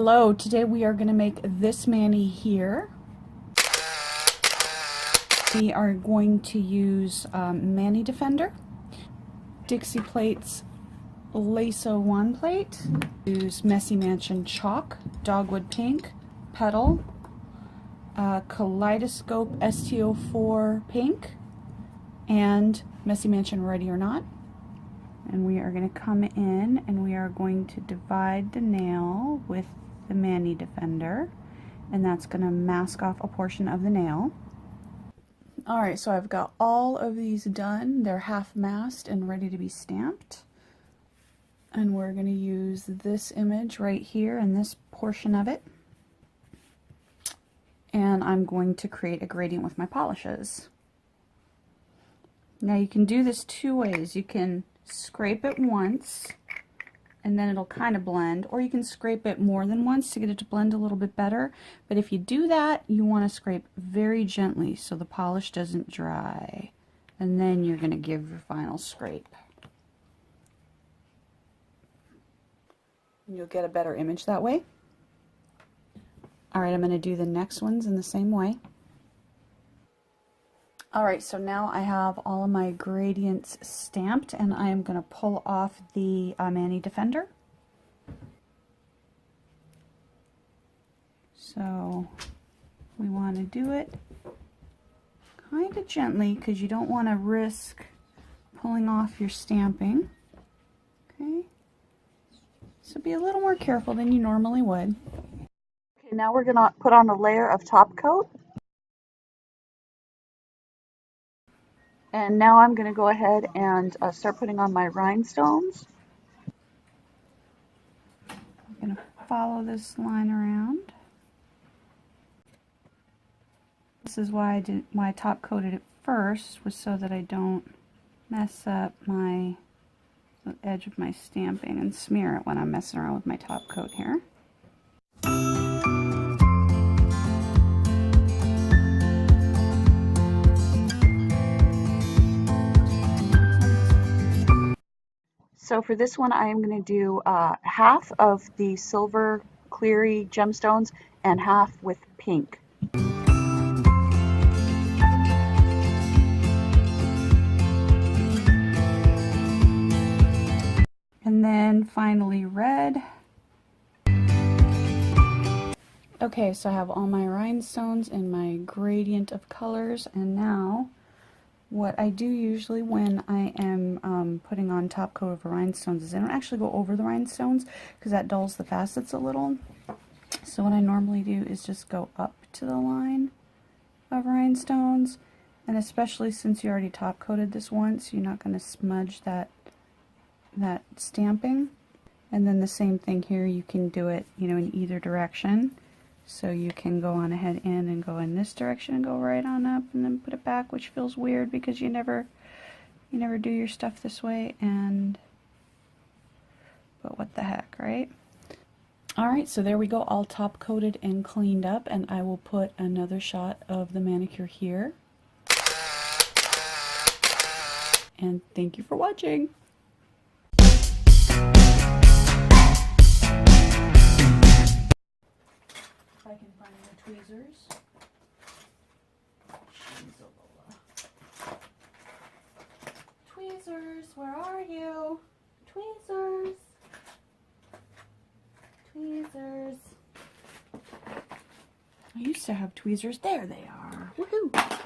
Hello, today we are going to make this mani here. We are going to use mani defender, Dixie plates, Lasso 1 plate, use Messy Mansion chalk, dogwood pink, petal, kaleidoscope STO4 pink, and Messy Mansion Ready or Not. And we are going to come in and we are going to divide the nail with the mani defender, and that's going to mask off a portion of the nail. Alright, so I've got all of these done. They're half masked and ready to be stamped. And we're going to use this image right here and this portion of it. And I'm going to create a gradient with my polishes. Now you can do this two ways. You can scrape it once and then it'll kind of blend, or you can scrape it more than once to get it to blend a little bit better. But if you do that, you want to scrape very gently so the polish doesn't dry, and then you're going to give your final scrape. You'll get a better image that way. Alright, I'm going to do the next ones in the same way. Alright, so now I have all of my gradients stamped, and I am going to pull off the mani defender. So we want to do it kind of gently because you don't want to risk pulling off your stamping. Okay, so be a little more careful than you normally would. Okay, now we're going to put on a layer of top coat. And now I'm going to go ahead and start putting on my rhinestones. I'm going to follow this line around. This is why I top coated it first, was so that I don't mess up the edge of my stamping and smear it when I'm messing around with my top coat here. So for this one, I am going to do half of the silver cleary gemstones and half with pink. And then finally red. Okay, so I have all my rhinestones in my gradient of colors, and now what I do usually when I am putting on top coat of rhinestones is I don't actually go over the rhinestones because that dulls the facets a little. So what I normally do is just go up to the line of rhinestones, and especially since you already top coated this once, you're not going to smudge that stamping. And then the same thing here, you can do it, you know, in either direction. So you can go on ahead and go in this direction and go right on up and then put it back, which feels weird because you never do your stuff this way, but what the heck, right? Alright, so there we go, all top coated and cleaned up, and I will put another shot of the manicure here. And thank you for watching. I can find the tweezers. Tweezers, where are you? Tweezers. Tweezers. I used to have tweezers. There they are. Woohoo!